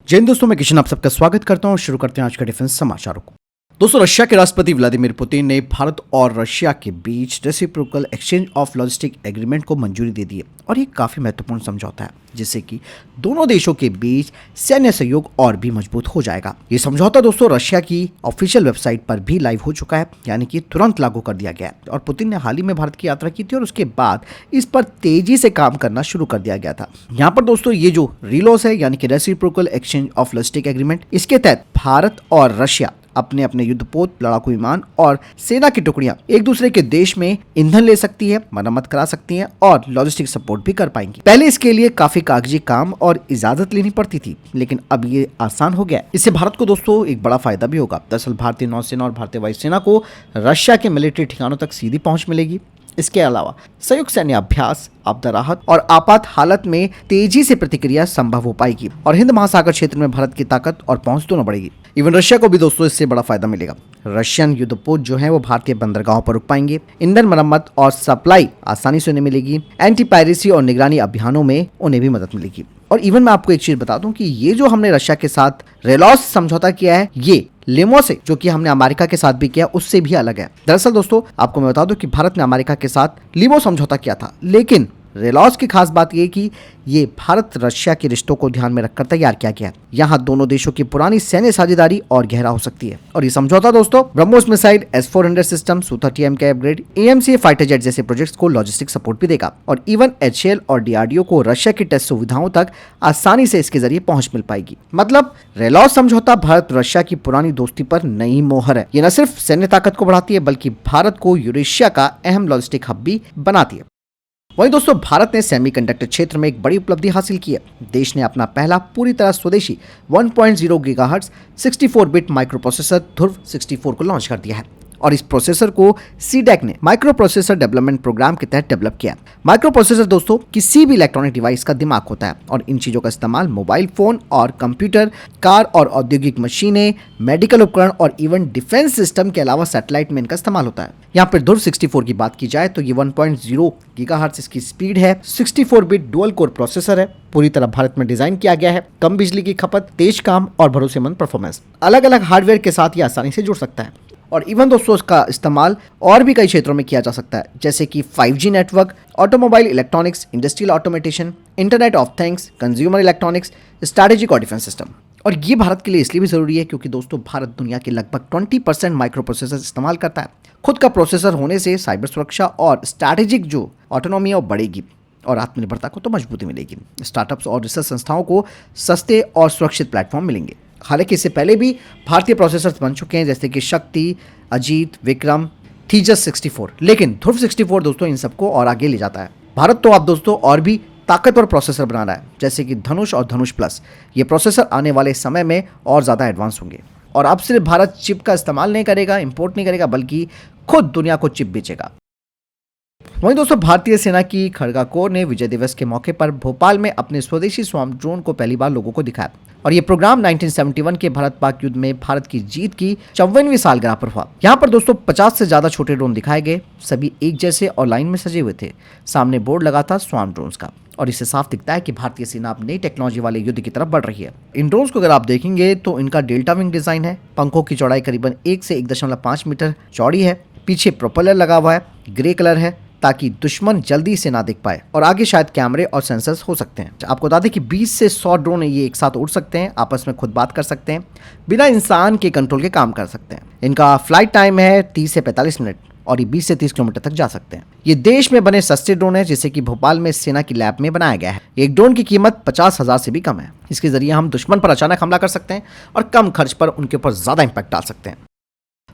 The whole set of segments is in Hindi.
जय हिंद दोस्तों, मैं किशन आप सबका स्वागत करता हूं। शुरू करते हैं आज का डिफेंस समाचारों को। दोस्तों, रशिया के राष्ट्रपति व्लादिमीर पुतिन ने भारत और रशिया के बीच reciprocal exchange of logistic agreement को मंजूरी दे दी है और ये काफी महत्वपूर्ण समझौता है जिससे कि दोनों देशों के बीच सैन्य सहयोग और भी मजबूत हो जाएगा। ये समझौता दोस्तों रशिया की ऑफिशियल वेबसाइट पर भी लाइव हो चुका है, यानी कि तुरंत लागू कर दिया गया है। और पुतिन ने हाल ही में भारत की यात्रा की थी और उसके बाद इस पर तेजी से काम करना शुरू कर दिया गया था। यहाँ पर दोस्तों ये जो रिलोस है यानी कि reciprocal exchange of logistic agreement, इसके तहत भारत और रशिया अपने अपने युद्धपोत, लड़ाकू विमान और सेना की टुकड़ियां एक दूसरे के देश में ईंधन ले सकती है, मरम्मत करा सकती हैं और लॉजिस्टिक सपोर्ट भी कर पाएंगी। पहले इसके लिए काफी कागजी काम और इजाजत लेनी पड़ती थी, लेकिन अब ये आसान हो गया। इससे भारत को दोस्तों एक बड़ा फायदा भी होगा। दरअसल भारतीय नौसेना और भारतीय वायुसेना को रशिया के मिलिट्री ठिकानों तक सीधी पहुंच मिलेगी। इसके अलावा संयुक्त सैन्य अभ्यास, आपदा राहत और आपात हालत में तेजी से प्रतिक्रिया संभव हो पाएगी और हिंद महासागर क्षेत्र में भारत की ताकत और पहुंच दोनों बढ़ेगी। इवन रशिया को भी दोस्तों इससे बड़ा फायदा मिलेगा। रशियन युद्धपोत जो है वो भारतीय बंदरगाहों पर रुक पाएंगे, ईंधन मरम्मत और सप्लाई आसानी से उन्हें मिलेगी, एंटी पायरेसी और निगरानी अभियानों में उन्हें भी मदद मिलेगी। और इवन मैं आपको एक चीज बता दूं कि ये जो हमने रशिया के साथ रेलॉस समझौता किया है, ये लेमो से जो कि हमने अमेरिका के साथ भी किया उससे भी अलग है। दरअसल दोस्तों आपको मैं बता दूं कि भारत ने अमेरिका के साथ लिमो समझौता किया था, लेकिन रेलॉस की खास बात यह कि ये भारत रशिया के रिश्तों को ध्यान में रखकर तैयार किया गया है। यहाँ दोनों देशों की पुरानी सैन्य साझेदारी और गहरा हो सकती है। और ये समझौता दोस्तों BrahMos missile, S-400 system, Su-30M के अपग्रेड, AMC फाइटर जेट जैसे प्रोजेक्ट्स को लॉजिस्टिक सपोर्ट भी देगा। और इवन HAL और DRDO को रशिया की टेस्ट सुविधाओं तक आसानी से इसके जरिए पहुंच मिल पाएगी। मतलब रेलॉस समझौता भारत रशिया की पुरानी दोस्ती पर नई मोहर है। ये न सिर्फ सैन्य ताकत को बढ़ाती है बल्कि भारत को यूरेशिया का अहम लॉजिस्टिक हब भी बनाती है। वहीं दोस्तों भारत ने सेमीकंडक्टर क्षेत्र में एक बड़ी उपलब्धि हासिल की है। देश ने अपना पहला पूरी तरह स्वदेशी 1.0 गीगाहर्ट्ज 64 बिट माइक्रो प्रोसेसर ध्रुव 64 को लॉन्च कर दिया है और इस प्रोसेसर को सीडेक ने माइक्रो प्रोसेसर डेवलपमेंट प्रोग्राम के तहत डेवलप किया। माइक्रो प्रोसेसर दोस्तों किसी भी इलेक्ट्रॉनिक डिवाइस का दिमाग होता है और इन चीजों का इस्तेमाल मोबाइल फोन और कंप्यूटर, कार और औद्योगिक मशीनें, मेडिकल उपकरण और इवन डिफेंस सिस्टम के अलावा सैटेलाइट में इनका इस्तेमाल होता है। यहाँ पर ध्रुव 64 की बात की जाए तो ये 1.0 गीगाहर्ट्ज इसकी स्पीड है, 64 बिट डुअल कोर प्रोसेसर है, पूरी तरह भारत में डिजाइन किया गया है, कम बिजली की खपत, तेज काम और भरोसेमंद परफॉर्मेंस। अलग अलग हार्डवेयर के साथ ये आसानी से जुड़ सकता है और इवन दोस्तों इसका इस्तेमाल और भी कई क्षेत्रों में किया जा सकता है, जैसे कि 5G network, automobile electronics, industrial automation, internet of things, consumer electronics, strategic और डिफेंस सिस्टम। और ये भारत के लिए इसलिए भी जरूरी है क्योंकि दोस्तों भारत दुनिया के लगभग 20% माइक्रो प्रोसेसर इस्तेमाल करता है। खुद का प्रोसेसर होने से साइबर सुरक्षा और स्ट्रैटेजिक जो ऑटोनॉमी है वो बढ़ेगी और आत्मनिर्भरता को तो मजबूती मिलेगी। स्टार्टअप्स और रिसर्च संस्थाओं को सस्ते और सुरक्षित प्लेटफॉर्म मिलेंगे। हालांकि इससे पहले भी भारतीय प्रोसेसर्स बन चुके हैं जैसे कि शक्ति, अजीत, विक्रम, तेजस 64, लेकिन ध्रुव 64 दोस्तों इन सबको और आगे ले जाता है। भारत तो अब दोस्तों और भी ताकतवर प्रोसेसर बना रहा है जैसे कि धनुष और धनुष प्लस। ये प्रोसेसर आने वाले समय में और ज़्यादा एडवांस होंगे और अब सिर्फ भारत चिप का इस्तेमाल नहीं करेगा, इंपोर्ट नहीं करेगा, बल्कि खुद दुनिया को चिप बेचेगा। वहीं दोस्तों भारतीय सेना की खड़गा कोर ने विजय दिवस के मौके पर भोपाल में अपने स्वदेशी स्वाम ड्रोन को पहली बार लोगों को दिखाया और ये प्रोग्राम 1971 के भारत पाक युद्ध में भारत की जीत की 54वीं सालगिरह पर हुआ। यहाँ पर दोस्तों 50 से ज्यादा छोटे ड्रोन दिखाए गए, सभी एक जैसे और लाइन में सजे हुए थे। सामने बोर्ड लगा था स्वाम ड्रोन्स का और इससे साफ दिखता है कि भारतीय सेना अब नई टेक्नोलॉजी वाले युद्ध की तरफ बढ़ रही है। इन ड्रोन्स को अगर आप देखेंगे तो इनका डेल्टा विंग डिजाइन है, पंखों की चौड़ाई करीबन 1 से 1.5 मीटर चौड़ी है, पीछे प्रोपेलर लगा हुआ है, ग्रे कलर है ताकि दुश्मन जल्दी से ना दिख पाए और आगे शायद कैमरे और सेंसर्स हो सकते हैं। आपको बता दें कि 20 से 100 ड्रोन ये एक साथ उड़ सकते हैं, आपस में खुद बात कर सकते हैं, बिना इंसान के कंट्रोल के काम कर सकते हैं। इनका फ्लाइट टाइम है 30 से 45 मिनट और ये 20 से 30 किलोमीटर तक जा सकते हैं। ये देश में बने सस्ते ड्रोन है जिसे कि भोपाल में सेना की लैब में बनाया गया है। एक ड्रोन की कीमत 50,000 से भी कम है। इसके जरिए हम दुश्मन पर अचानक हमला कर सकते हैं और कम खर्च पर उनके ऊपर ज्यादा इंपैक्ट डाल सकते हैं।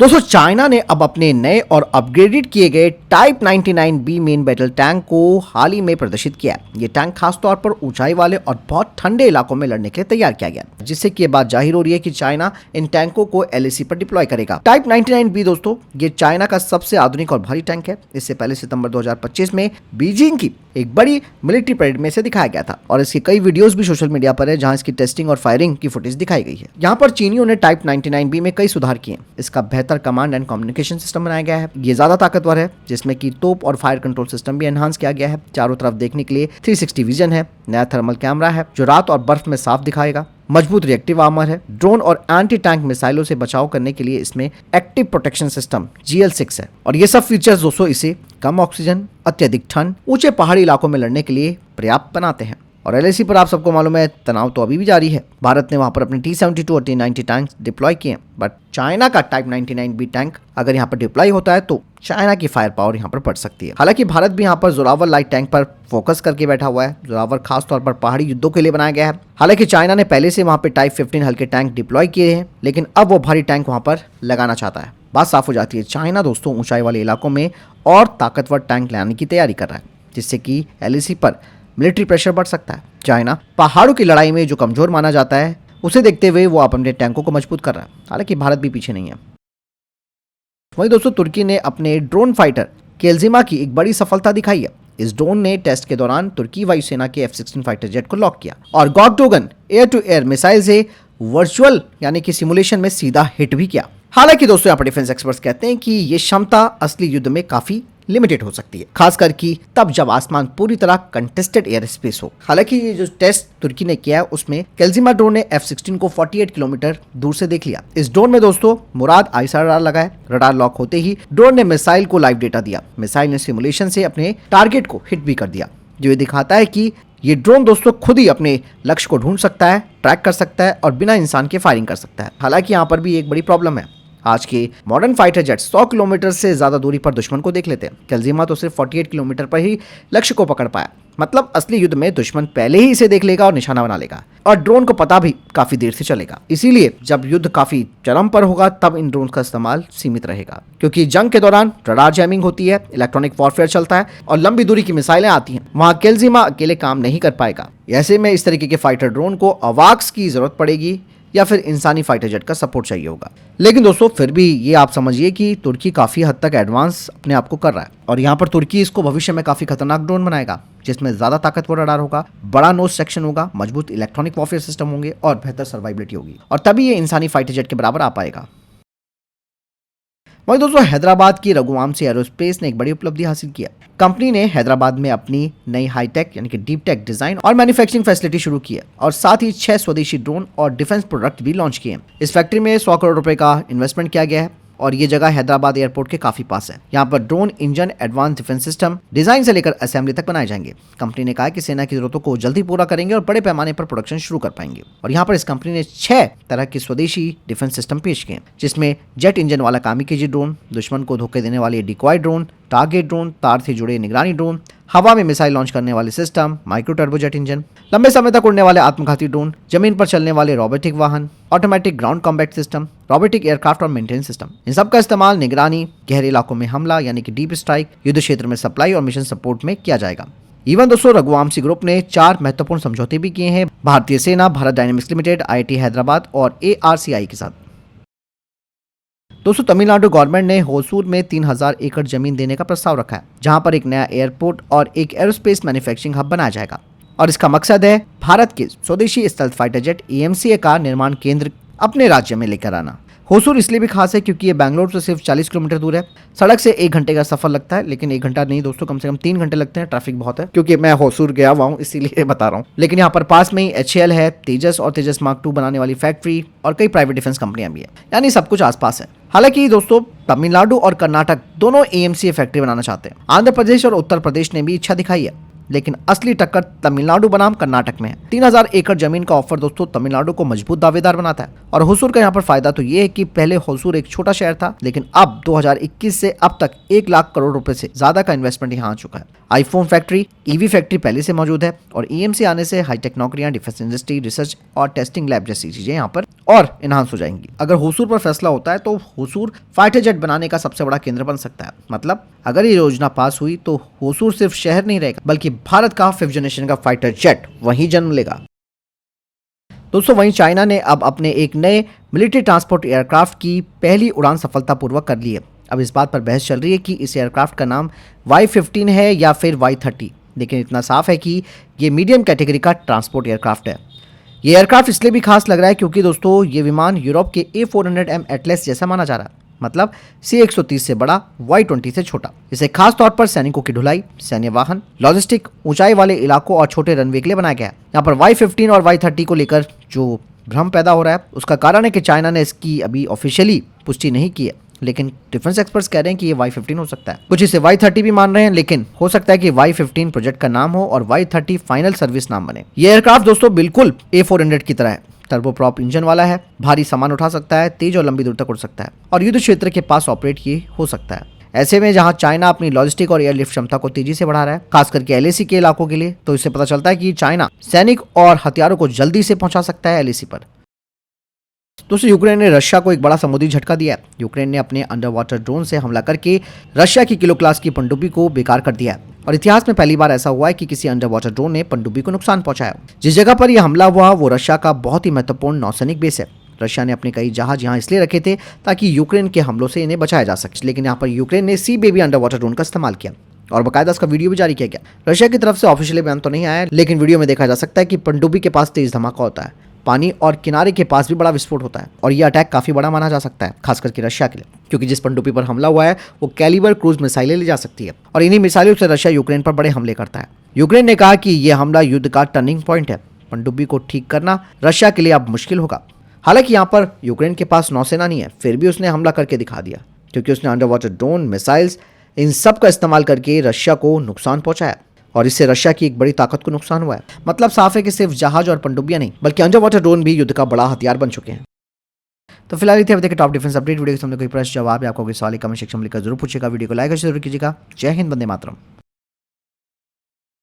दोस्तों चाइना ने अब अपने नए और अपग्रेडेड किए गए type 99B main battle tank को हाल ही में प्रदर्शित किया है। ये टैंक खासतौर पर ऊंचाई वाले और बहुत ठंडे इलाकों में लड़ने के लिए तैयार किया गया, जिससे कि ये बात जाहिर हो रही है कि चाइना इन टैंकों को LAC पर डिप्लॉय करेगा। टाइप 99B दोस्तों ये चाइना का सबसे आधुनिक और भारी टैंक है। इससे पहले सितंबर 2025 में बीजिंग की एक बड़ी मिलिट्री परेड में से दिखाया गया था और इसकी कई वीडियोस भी सोशल मीडिया पर है जहां इसकी टेस्टिंग और फायरिंग की फुटेज दिखाई गई है। यहाँ पर चीनियों ने टाइप 99B में कई सुधार किए। इसका बेहतर कमांड एंड कम्युनिकेशन सिस्टम बनाया गया है। ये ज्यादा ताकतवर है जिसमें कि तोप और फायर कंट्रोल सिस्टम भी एनहांस किया गया है। चारों तरफ देखने के लिए 360 विजन है। नया थर्मल कैमरा है जो रात और बर्फ में साफ दिखाएगा। मजबूत रिएक्टिव आर्मर है, ड्रोन और एंटी टैंक मिसाइलों से बचाव करने के लिए इसमें एक्टिव प्रोटेक्शन सिस्टम GL6 है। और ये सब फीचर्स दोस्तों इसे कम ऑक्सीजन, अत्यधिक ठंड, ऊंचे पहाड़ी इलाकों में लड़ने के लिए पर्याप्त बनाते हैं। और LAC पर आप सबको मालूम है तनाव तो अभी भी जारी है। भारत ने वहां पर अपने T-72 और T-90 टैंक डिप्लॉय किए हैं, बट चाइना का टाइप 99B टैंक अगर यहाँ पर डिप्लॉय होता है तो चाइना की फायर पावर यहाँ पर बढ़ सकती है। हालांकि भारत भी यहाँ पर जोरावर लाइट टैंक पर फोकस करके बैठा हुआ है। जोरावर खास तौर पर पहाड़ी युद्धों के लिए बनाया गया है। हालांकि चाइना ने पहले से वहाँ पे टाइप 15 हल्के टैंक डिप्लॉय किए हैं, लेकिन अब वो भारी टैंक वहाँ पर लगाना चाहता है। बात साफ हो जाती है, चाइना दोस्तों ऊंचाई वाले इलाकों में और ताकतवर टैंक लाने की तैयारी कर रहा है, जिससे कि LAC पर मिलिट्री प्रेशर बढ़ सकता है। चाइना पहाड़ों की लड़ाई में जो कमजोर माना जाता है, उसे देखते हुए वो अपने टैंकों को मजबूत कर रहा है। हालांकि भारत भी पीछे नहीं है। वहीं दोस्तों तुर्की ने अपने ड्रोन फाइटर केल्जिमा की एक बड़ी सफलता दिखाई है। इस ड्रोन ने टेस्ट के दौरान तुर्की वायुसेना के F-16 फाइटर जेट को लॉक किया और गॉकडोगन एयर टू एयर मिसाइल से वर्चुअल यानी कि सिमुलेशन में सीधा हिट भी किया। हालांकि दोस्तों यहाँ पर डिफेंस एक्सपर्ट्स कहते हैं कि ये क्षमता असली युद्ध में काफी लिमिटेड हो सकती है, खासकर कि तब जब आसमान पूरी तरह कंटेस्टेड एयर स्पेस हो। हालांकि ये जो टेस्ट तुर्की ने किया उसमें केल्जिमा ड्रोन ने F-16 को 48 किलोमीटर दूर से देख लिया। इस ड्रोन में दोस्तों मुराद आईएसआर रडार लगा है। रडार लॉक होते ही ड्रोन ने मिसाइल को लाइव डेटा दिया। मिसाइल ने सिमुलेशन से अपने टारगेट को हिट भी कर दिया, जो ये दिखाता है कि ये ड्रोन दोस्तों खुद ही अपने लक्ष्य को ढूंढ सकता है, ट्रैक कर सकता है और बिना इंसान के फायरिंग कर सकता है। हालांकि यहाँ पर भी एक बड़ी प्रॉब्लम है, आज के मॉडर्न फाइटर जेट 100 किलोमीटर से ज्यादा दूरी पर दुश्मन को देख लेते हैं। केल्जिमा तो सिर्फ 48 किलोमीटर पर ही लक्ष्य को पकड़ पाया। मतलब असली युद्ध में दुश्मन पहले ही इसे देख लेगा और निशाना बना लेगा, और ड्रोन को पता भी काफी देर से चलेगा। इसीलिए जब युद्ध काफी चरम पर होगा तब इन ड्रोन का इस्तेमाल सीमित रहेगा, क्योंकि जंग के दौरान रडार जैमिंग होती है, इलेक्ट्रॉनिक वॉरफेयर चलता है और लंबी दूरी की मिसाइलें आती हैं। वहां केल्जिमा अकेले काम नहीं कर पाएगा। ऐसे में इस तरीके के फाइटर ड्रोन को अवाक्स की जरूरत पड़ेगी या फिर इंसानी फाइटर जेट का सपोर्ट चाहिए होगा। लेकिन दोस्तों फिर भी ये आप समझिए कि तुर्की काफी हद तक एडवांस अपने आप को कर रहा है, और यहाँ पर तुर्की इसको भविष्य में काफी खतरनाक ड्रोन बनाएगा, जिसमें ज्यादा ताकतवर रडार होगा, बड़ा नोज सेक्शन होगा, मजबूत इलेक्ट्रॉनिक वॉरफेयर सिस्टम होंगे और बेहतर सर्वाइबिलिटी होगी, और तभी ये इंसानी फाइटर जेट के बराबर आ पाएगा। वहीं दोस्तों हैदराबाद की रघुवंशी एरोस्पेस ने एक बड़ी उपलब्धि हासिल किया। कंपनी ने हैदराबाद में अपनी नई हाईटेक यानी कि डीप टेक डिजाइन और मैन्युफैक्चरिंग फैसिलिटी शुरू की है, और साथ ही 6 स्वदेशी ड्रोन और डिफेंस प्रोडक्ट भी लॉन्च किए हैं। इस फैक्ट्री में 100 करोड़ रुपए का इन्वेस्टमेंट किया गया है, और ये जगह हैदराबाद एयरपोर्ट के काफी पास है। यहाँ पर drone, engine, advance defence system design से लेकर असेंबली तक बनाए जाएंगे। कंपनी ने कहा कि सेना की जरूरतों को जल्दी पूरा करेंगे और बड़े पैमाने पर प्रोडक्शन शुरू कर पाएंगे। और यहाँ पर इस कंपनी ने 6 तरह के स्वदेशी डिफेंस सिस्टम पेश किए, जिसमें जेट इंजन वाला कामिकेजी ड्रोन, दुश्मन को धोखे देने वाले डिकॉय ड्रोन, टारगेट ड्रोन, तार से जुड़े निगरानी ड्रोन, हवा में मिसाइल लॉन्च करने वाले सिस्टम, माइक्रो टर्बोजेट इंजन, लंबे समय तक उड़ने वाले आत्मघाती ड्रोन, जमीन पर चलने वाले रोबोटिक वाहन, automatic ground combat system, robotic aircraft और मेंटेनेंस सिस्टम। इन सब का इस्तेमाल निगरानी, गहरे इलाकों में हमला यानी कि डीप स्ट्राइक, युद्ध क्षेत्र में सप्लाई और मिशन सपोर्ट में किया जाएगा। इवन दोस्तों रघुवंशी ग्रुप ने 4 महत्वपूर्ण समझौते भी किए हैं भारतीय सेना, Bharat dynamics limited, IIT Hyderabad और ARCI के साथ। दोस्तों तमिलनाडु गवर्नमेंट ने होसूर में 3000 एकड़ जमीन देने का प्रस्ताव रखा है, जहां पर एक नया एयरपोर्ट और एक एरोस्पेस मैन्युफैक्चरिंग हब बनाया जाएगा, और इसका मकसद है भारत के स्वदेशी स्टेल्थ फाइटर जेट AMCA का निर्माण केंद्र अपने राज्य में लेकर आना। होसूर इसलिए भी खास है क्योंकि ये बैंगलोर से सिर्फ 40 किलोमीटर दूर है। सड़क से 1 घंटे का सफर लगता है, लेकिन 1 घंटा नहीं दोस्तों, कम से कम 3 घंटे लगते हैं। ट्रैफिक बहुत है, क्योंकि मैं होसूर गया हुआ हूँ इसीलिए बता रहा हूँ। लेकिन यहाँ पर पास में ही HAL है, तेजस और तेजस मार्क 2 बनाने वाली फैक्ट्री और कई प्राइवेट डिफेंस कंपनियां भी है, यानी सब कुछ आसपास है। हालांकि दोस्तों तमिलनाडु और कर्नाटक दोनों AMCA फैक्ट्री बनाना चाहते हैं। आंध्र प्रदेश और उत्तर प्रदेश ने भी इच्छा दिखाई है, लेकिन असली टक्कर तमिलनाडु बनाम कर्नाटक में है। 3000 एकड़ जमीन का ऑफर दोस्तों तमिलनाडु को मजबूत दावेदार बनाता है, और होसूर का यहाँ पर फायदा तो ये है कि पहले होसूर एक छोटा शहर था, लेकिन अब 2021 से अब तक 1 लाख करोड़ रुपए से ज्यादा का इन्वेस्टमेंट यहाँ आ चुका है। आईफोन फैक्ट्री, EV फैक्ट्री पहले से मौजूद है, और AMC आने से हाईटेक नौकरियां, डिफेंस इंडस्ट्री, रिसर्च और टेस्टिंग लैब जैसी चीजें यहाँ पर और इनहांस हो जाएंगी। अगर होसूर पर फैसला होता है तो होसूर फाइटर जेट बनाने का सबसे बड़ा केंद्र बन सकता है। मतलब अगर ये योजना पास हुई तो होसूर सिर्फ शहर नहीं रहेगा, बल्कि भारत का 5th जनरेशन का फाइटर जेट वहीं जन्म लेगा। दोस्तों वहीं चाइना ने अब अपने एक नए मिलिट्री ट्रांसपोर्ट एयरक्राफ्ट की पहली उड़ान सफलतापूर्वक कर ली है। अब इस बात पर बहस चल रही है कि इस एयरक्राफ्ट का नाम Y-15 है या फिर Y-30, लेकिन इतना साफ है कि ये मीडियम कैटेगरी का ट्रांसपोर्ट एयरक्राफ्ट है। ये एयरक्राफ्ट इसलिए भी खास लग रहा है क्योंकि दोस्तों ये विमान यूरोप के A400M एटलस जैसा माना जा रहा है, मतलब C-130 से बड़ा, Y-20 से छोटा। इसे खास तौर पर सैनिकों की ढुलाई, सैन्य वाहन, लॉजिस्टिक, ऊंचाई वाले इलाकों और छोटे रनवे के लिए बनाया गया है। यहाँ पर Y-15 और Y-30 को लेकर जो भ्रम पैदा हो रहा है। उसका कारण है कि चाइना ने इसकी अभी ऑफिशियली पुष्टि नहीं की है, लेकिन डिफेंस एक्सपर्ट्स कह रहे हैं कि ये Y-15 हो सकता है। कुछ इसे Y-30 भी मान रहे हैं, लेकिन हो सकता है कि Y-15 प्रोजेक्ट का नाम हो और Y-30 फाइनल सर्विस नाम बने। ये एयरक्राफ्ट दोस्तों बिल्कुल A400 की तरह है। टर्बो प्रॉप इंजन वाला है, भारी सामान उठा सकता है, तेज और लंबी दूर तक उड़ सकता है और युद्ध क्षेत्र के पास ऑपरेट ये हो सकता है। ऐसे में जहां चाइना अपनी लॉजिस्टिक और एयरलिफ्ट क्षमता को तेजी से बढ़ा रहा है, खास करके LAC के इलाकों के लिए, तो इससे पता चलता है कि चाइना सैनिक और हथियारों को जल्दी से पहुंचा सकता है LAC पर। दोस्तों, यूक्रेन ने रशिया को एक बड़ा समुद्री झटका दिया है। यूक्रेन ने अपने अंडर वाटर ड्रोन से हमला करके रशिया की किलो क्लास की पनडुब्बी को बेकार कर दिया है और इतिहास में पहली बार ऐसा हुआ है कि किसी अंडर वाटर ड्रोन ने पनडुब्बी को नुकसान पहुंचाया। जिस जगह पर यह हमला हुआ वो रशिया का बहुत ही महत्वपूर्ण नौसैनिक बेस है। रशिया ने अपने कई जहाज यहाँ इसलिए रखे थे ताकि यूक्रेन के हमलों से इन्हें बचाया जा सके, लेकिन यहाँ पर यूक्रेन ने सी बेबी अंडर वाटर ड्रोन का इस्तेमाल किया और बाकायदा इसका वीडियो भी जारी किया गया। रशिया की तरफ से ऑफिशियली बयान तो नहीं आया, लेकिन वीडियो में देखा जा सकता है कि पनडुब्बी के पास तेज धमाका होता है, पानी और किनारे के पास भी बड़ा विस्फोट होता है और यह अटैक काफी बड़ा माना जा सकता है, खास करके रशिया के लिए, क्योंकि जिस पनडुब्बी पर हमला हुआ है वो कैलिबर क्रूज मिसाइलें ले जा सकती है और इन्हीं मिसाइलों से रशिया यूक्रेन पर बड़े हमले करता है। यूक्रेन ने कहा कि यह हमला युद्ध का टर्निंग पॉइंट है। पनडुब्बी को ठीक करना रशिया के लिए अब मुश्किल होगा। हालांकि यहाँ पर यूक्रेन के पास नौसेना नहीं है, फिर भी उसने हमला करके दिखा दिया, क्योंकि उसने अंडर वाटर ड्रोन, मिसाइल्स, इन सब का इस्तेमाल करके रशिया को नुकसान पहुंचाया और इससे रशिया की एक बड़ी ताकत को नुकसान हुआ है। मतलब साफ है कि सिर्फ जहाज और पनडुब्बियां नहीं, बल्कि अंडर वाटर ड्रोन भी युद्ध का बड़ा हथियार बन चुके हैं। तो फिलहाल इतने देखिए टॉप डिफेंस अपडेट। वीडियो के सामने कोई प्रश्न जवाब या आपको कोई सवाल कमेंट सेक्शन में लिखकर जरूर पूछेगा। वीडियो को लाइक और शेयर कीजिएगा। जय हिंद, वंदे मातरम।